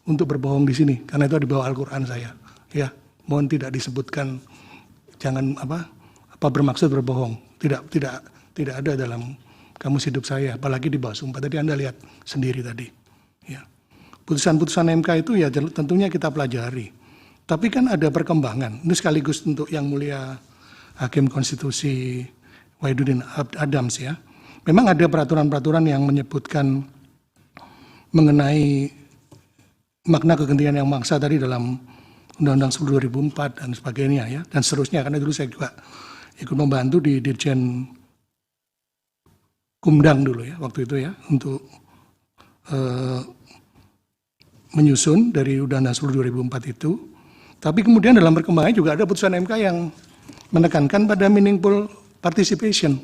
untuk berbohong di sini, karena itu di bawah Al-Quran saya. Ya, mohon tidak disebutkan, jangan bermaksud berbohong. Tidak ada dalam kamus hidup saya, apalagi di bawah sumpah. Tadi Anda lihat sendiri tadi. Ya. Putusan-putusan MK itu ya tentunya kita pelajari. Tapi kan ada perkembangan. Ini sekaligus untuk Yang Mulia Hakim Konstitusi Wahidudin Adams ya. Memang ada peraturan-peraturan yang menyebutkan mengenai makna kegentingan yang maksa tadi dalam Undang-Undang 10 2004 dan sebagainya ya, dan seterusnya, karena dulu saya juga ikut membantu di Dirjen Kumdang dulu ya, waktu itu ya, untuk menyusun dari Undang-Undang 10 2004 itu. Tapi kemudian dalam perkembangan juga ada putusan MK yang menekankan pada meaningful participation.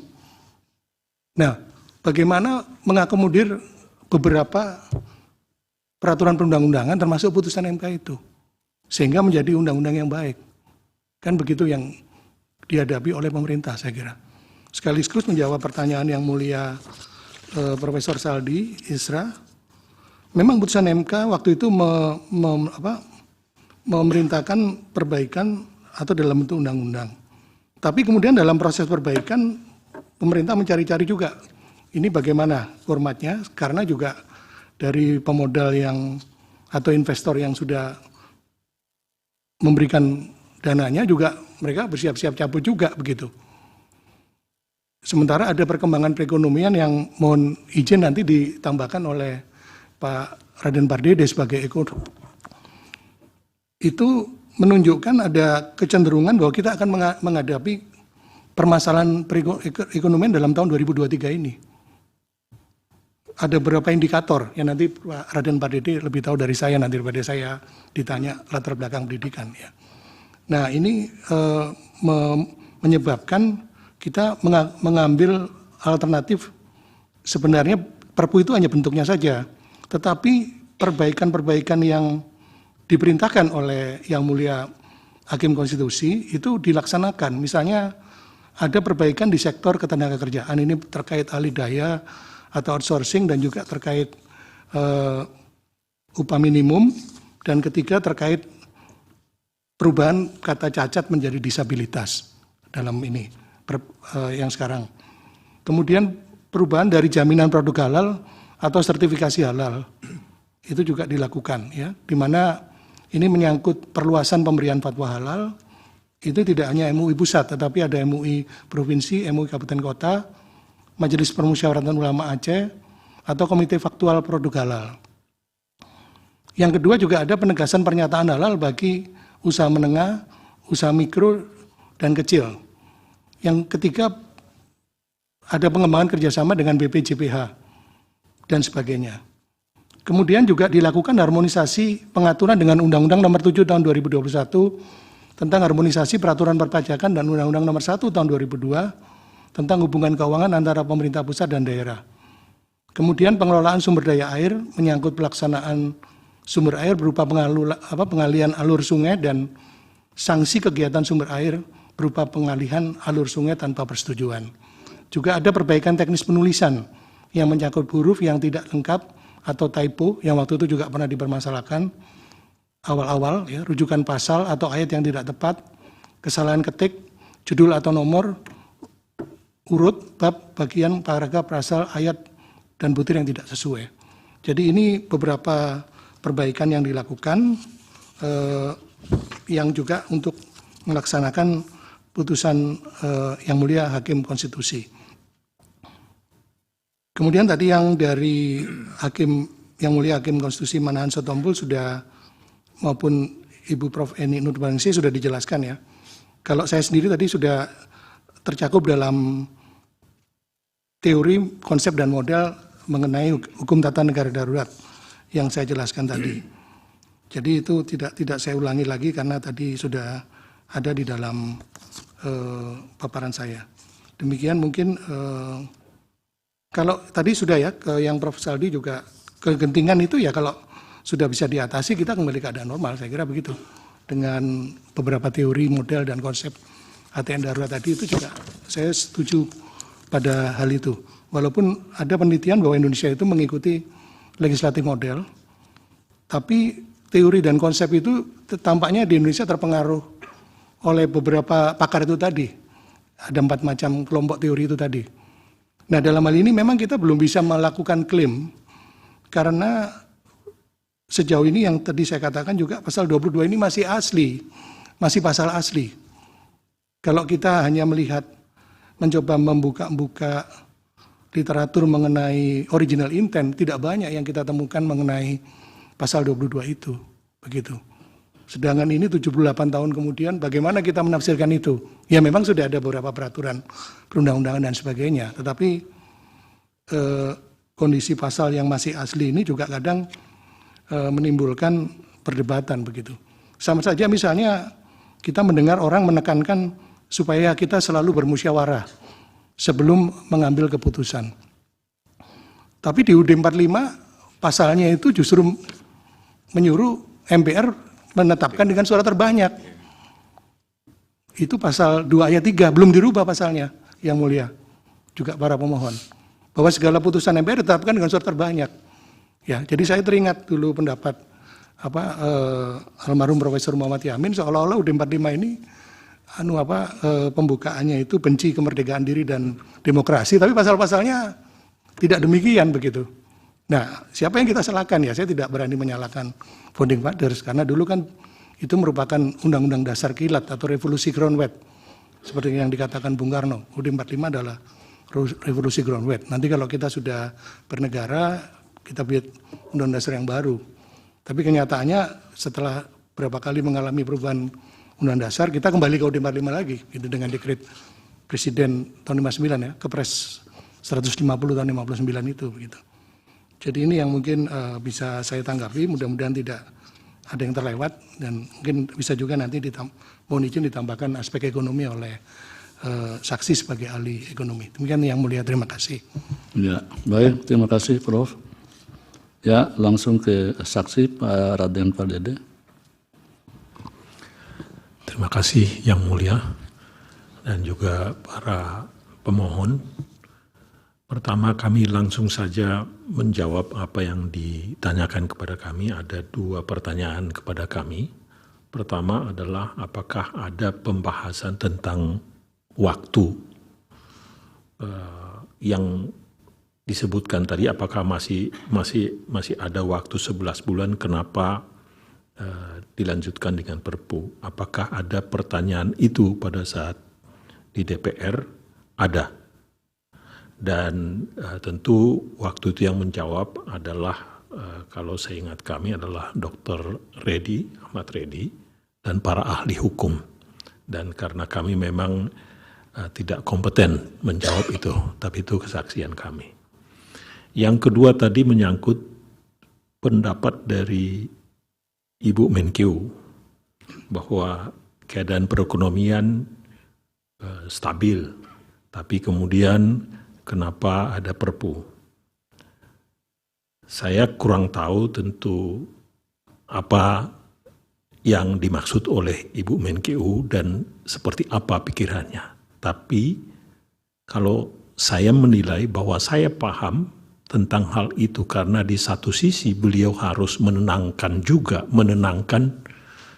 Nah, bagaimana mengakomodir beberapa peraturan perundang-undangan termasuk putusan MK itu, sehingga menjadi undang-undang yang baik. Kan begitu yang dihadapi oleh pemerintah saya kira. Sekaligus menjawab pertanyaan Yang Mulia Profesor Saldi Isra, memang putusan MK waktu itu memerintahkan perbaikan atau dalam bentuk undang-undang. Tapi kemudian dalam proses perbaikan, pemerintah mencari-cari juga ini bagaimana formatnya, karena juga dari pemodal yang atau investor yang sudah memberikan dananya juga mereka bersiap-siap cabut juga begitu. Sementara ada perkembangan perekonomian yang mohon izin nanti ditambahkan oleh Pak Raden Pardede sebagai ekonom. Itu menunjukkan ada kecenderungan bahwa kita akan menghadapi permasalahan perekonomian dalam tahun 2023 ini. Ada beberapa indikator yang nanti Pak Raden Pardede lebih tahu dari saya nanti daripada saya ditanya latar belakang pendidikan ya. Nah ini menyebabkan kita mengambil alternatif. Sebenarnya Perpu itu hanya bentuknya saja, tetapi perbaikan-perbaikan yang diperintahkan oleh Yang Mulia Hakim Konstitusi itu dilaksanakan. Misalnya ada perbaikan di sektor ketenagakerjaan, ini terkait alih daya atau outsourcing dan juga terkait upah minimum, dan ketiga terkait perubahan kata cacat menjadi disabilitas dalam ini yang sekarang. Kemudian perubahan dari jaminan produk halal atau sertifikasi halal itu juga dilakukan ya, di mana ini menyangkut perluasan pemberian fatwa halal. Itu tidak hanya MUI pusat, tetapi ada MUI provinsi, MUI kabupaten kota, Majelis Permusyawaratan Ulama Aceh, atau Komite Faktual Produk Halal. Yang kedua juga ada penegasan pernyataan halal bagi usaha menengah, usaha mikro, dan kecil. Yang ketiga ada pengembangan kerjasama dengan BPJPH, dan sebagainya. Kemudian juga dilakukan harmonisasi pengaturan dengan Undang-Undang Nomor 7 Tahun 2021 tentang harmonisasi peraturan perpajakan dan Undang-Undang Nomor 1 Tahun 2002 tentang hubungan keuangan antara pemerintah pusat dan daerah. Kemudian pengelolaan sumber daya air menyangkut pelaksanaan sumber air berupa pengalihan alur sungai dan sanksi kegiatan sumber air berupa pengalihan alur sungai tanpa persetujuan. Juga ada perbaikan teknis penulisan yang menyangkut huruf yang tidak lengkap atau typo yang waktu itu juga pernah dipermasalahkan awal-awal ya, rujukan pasal atau ayat yang tidak tepat, kesalahan ketik, judul atau nomor, urut, bab, bagian, paragraf, pasal, ayat, dan butir yang tidak sesuai. Jadi ini beberapa perbaikan yang dilakukan yang juga untuk melaksanakan putusan Yang Mulia Hakim Konstitusi. Kemudian tadi yang dari Yang Mulia Hakim Konstitusi Manahan Sotompul sudah, maupun Ibu Prof. Eni Nurbaningsih sudah dijelaskan ya. Kalau saya sendiri tadi sudah tercakup dalam teori, konsep, dan model mengenai hukum tata negara darurat yang saya jelaskan tadi. Jadi itu tidak saya ulangi lagi karena tadi sudah ada di dalam paparan saya. Demikian mungkin kalau tadi sudah ya, yang Prof. Saldi juga kegentingan itu ya kalau sudah bisa diatasi kita kembali ke keadaan normal, saya kira begitu. Dengan beberapa teori, model, dan konsep ATN darurat tadi itu juga saya setuju pada hal itu. Walaupun ada penelitian bahwa Indonesia itu mengikuti legislatif model, tapi teori dan konsep itu tampaknya di Indonesia terpengaruh oleh beberapa pakar itu tadi. Ada 4 macam kelompok teori itu tadi. Nah dalam hal ini memang kita belum bisa melakukan klaim, karena sejauh ini yang tadi saya katakan juga pasal 22 ini masih asli, masih pasal asli. Kalau kita hanya melihat, mencoba membuka-buka literatur mengenai original intent, tidak banyak yang kita temukan mengenai pasal 22 itu. Begitu. Sedangkan ini 78 tahun kemudian, bagaimana kita menafsirkan itu? Ya memang sudah ada beberapa peraturan perundang-undangan dan sebagainya, tetapi kondisi pasal yang masih asli ini juga kadang menimbulkan perdebatan begitu. Sama saja misalnya kita mendengar orang menekankan supaya kita selalu bermusyawarah sebelum mengambil keputusan. Tapi di UUD 45 pasalnya itu justru menyuruh MPR menetapkan dengan suara terbanyak. Itu pasal 2 ayat 3, belum dirubah pasalnya, Yang Mulia, juga para pemohon. Bahwa segala putusan MPR ditetapkan dengan suara terbanyak. Ya, jadi saya teringat dulu pendapat almarhum Profesor Muhammad Yamin seolah-olah UUD 45 ini pembukaannya itu benci kemerdekaan diri dan demokrasi, tapi pasal-pasalnya tidak demikian begitu. Nah, siapa yang kita salahkan ya? Saya tidak berani menyalahkan founding fathers karena dulu kan itu merupakan undang-undang dasar kilat atau revolusi groundwet seperti yang dikatakan Bung Karno. UUD 45 adalah revolusi groundwet. Nanti kalau kita sudah bernegara, kita buat undang-undang dasar yang baru. Tapi kenyataannya setelah berapa kali mengalami perubahan undang dasar, kita kembali ke UUD 45 lagi, gitu, dengan dekret Presiden tahun 59 ya, Kepres 150 tahun 59 itu begitu. Jadi ini yang mungkin bisa saya tanggapi, mudah-mudahan tidak ada yang terlewat, dan mungkin bisa juga nanti mohon izin ditambahkan aspek ekonomi oleh saksi sebagai ahli ekonomi. Demikian yang mulia, terima kasih. Ya, baik, terima kasih Prof. Ya, langsung ke saksi Pak Raden Pardede. Terima kasih yang mulia dan juga para pemohon. Pertama, kami langsung saja menjawab apa yang ditanyakan kepada kami. Ada 2 pertanyaan kepada kami. Pertama adalah apakah ada pembahasan tentang waktu yang disebutkan tadi, apakah masih ada waktu 11 bulan, kenapa dilanjutkan dengan Perpu? Apakah ada pertanyaan itu pada saat di DPR? Ada. Dan tentu waktu itu yang menjawab adalah, kalau saya ingat kami, adalah Dr. Reddy, Ahmad Reddy, dan para ahli hukum. Dan karena kami memang tidak kompeten menjawab itu, tapi itu kesaksian kami. Yang kedua tadi menyangkut pendapat dari Ibu Menkeu bahwa keadaan perekonomian stabil, tapi kemudian kenapa ada Perpu? Saya kurang tahu tentu apa yang dimaksud oleh Ibu Menkeu dan seperti apa pikirannya. Tapi kalau saya menilai bahwa saya paham tentang hal itu, karena di satu sisi beliau harus menenangkan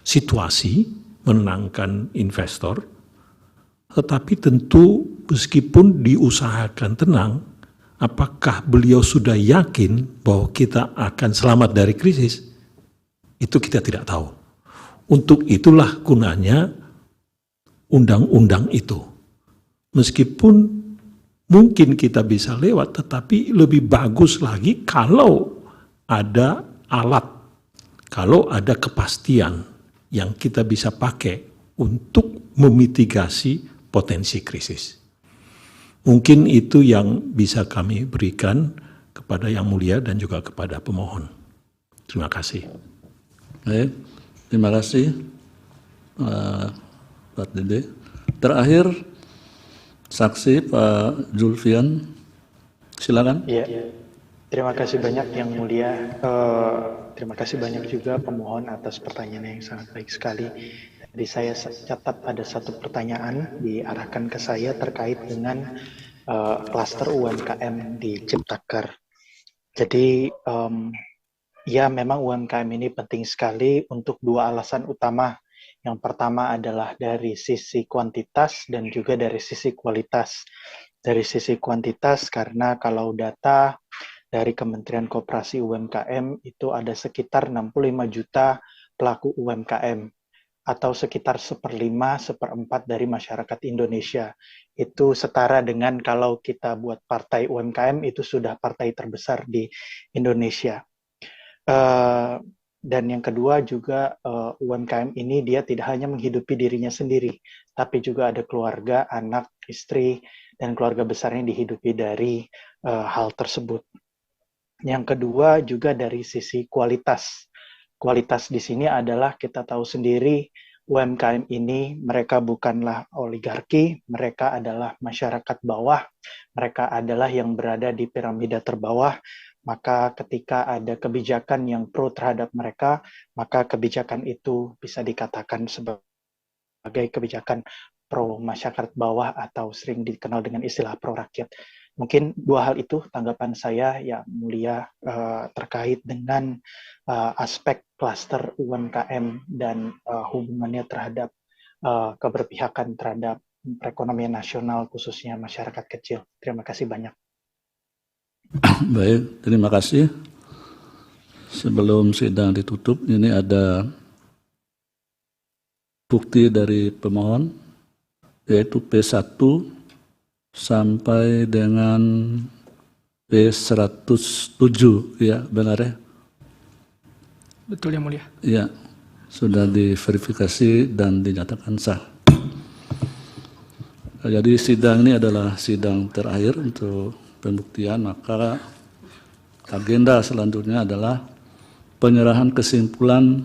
situasi, menenangkan investor, tetapi tentu meskipun diusahakan tenang, apakah beliau sudah yakin bahwa kita akan selamat dari krisis? Itu kita tidak tahu. Untuk itulah gunanya undang-undang itu. Meskipun mungkin kita bisa lewat, tetapi lebih bagus lagi kalau ada alat, kalau ada kepastian yang kita bisa pakai untuk memitigasi potensi krisis. Mungkin itu yang bisa kami berikan kepada Yang Mulia dan juga kepada pemohon. Terima kasih. Baik, terima kasih Pak Dede. Terakhir, saksi Pak Zulfian, silakan. Iya, terima kasih banyak Yang Mulia. Terima kasih banyak juga pemohon atas pertanyaan yang sangat baik sekali. Jadi saya catat ada satu pertanyaan diarahkan ke saya terkait dengan klaster UMKM di Ciptaker. Jadi ya memang UMKM ini penting sekali untuk 2 alasan utama. Yang pertama adalah dari sisi kuantitas dan juga dari sisi kualitas. Dari sisi kuantitas karena kalau data dari Kementerian Koperasi UMKM itu ada sekitar 65 juta pelaku UMKM atau sekitar 1/5, 1/4 dari masyarakat Indonesia. Itu setara dengan kalau kita buat partai UMKM itu sudah partai terbesar di Indonesia. Dan yang kedua juga UMKM ini dia tidak hanya menghidupi dirinya sendiri, tapi juga ada keluarga, anak, istri, dan keluarga besarnya dihidupi dari hal tersebut. Yang kedua juga dari sisi kualitas. Kualitas di sini adalah kita tahu sendiri UMKM ini mereka bukanlah oligarki, mereka adalah masyarakat bawah, mereka adalah yang berada di piramida terbawah. Maka ketika ada kebijakan yang pro terhadap mereka, maka kebijakan itu bisa dikatakan sebagai kebijakan pro masyarakat bawah atau sering dikenal dengan istilah pro rakyat. Mungkin 2 hal itu tanggapan saya Yang Mulia terkait dengan aspek klaster UMKM dan hubungannya terhadap keberpihakan terhadap perekonomian nasional khususnya masyarakat kecil. Terima kasih banyak. Baik, terima kasih. Sebelum sidang ditutup, ini ada bukti dari pemohon, yaitu P1 sampai dengan P107, ya benar ya? Betul Yang Mulia. Ya, sudah diverifikasi dan dinyatakan sah. Jadi sidang ini adalah sidang terakhir untuk pembuktian, maka agenda selanjutnya adalah penyerahan kesimpulan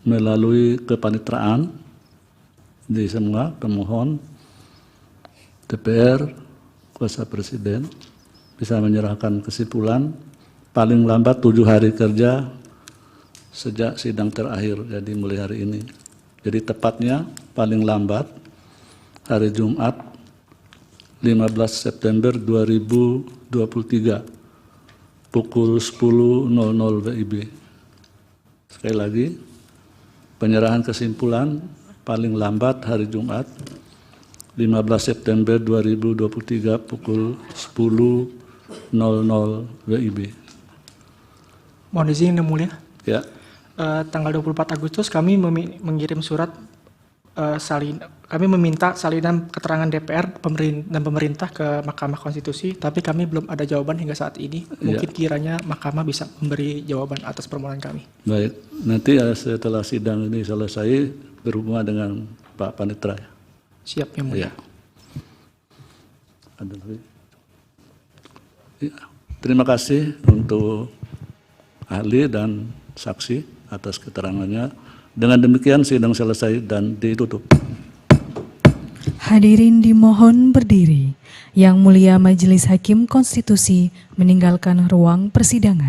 melalui kepanitraan di semua pemohon, DPR, kuasa presiden bisa menyerahkan kesimpulan paling lambat 7 hari kerja sejak sidang terakhir, jadi mulai hari ini. Jadi tepatnya paling lambat hari Jumat 15 September 2023 pukul 10.00 WIB. Sekali lagi, penyerahan kesimpulan paling lambat hari Jumat 15 September 2023 pukul 10.00 WIB. Mohon izin Yang Mulia. Ya. Tanggal 24 Agustus kami mengirim surat kami meminta salinan keterangan DPR dan pemerintah ke Mahkamah Konstitusi, tapi kami belum ada jawaban hingga saat ini. Mungkin kiranya Mahkamah bisa memberi jawaban atas permohonan kami. Baik, nanti setelah sidang ini selesai berhubungan dengan Pak Panitra. Siap, Yang Mulia. Ya. Ada lagi? Ya. Terima kasih untuk ahli dan saksi atas keterangannya. Dengan demikian sidang selesai dan ditutup. Hadirin dimohon berdiri. Yang Mulia Majelis Hakim Konstitusi meninggalkan ruang persidangan.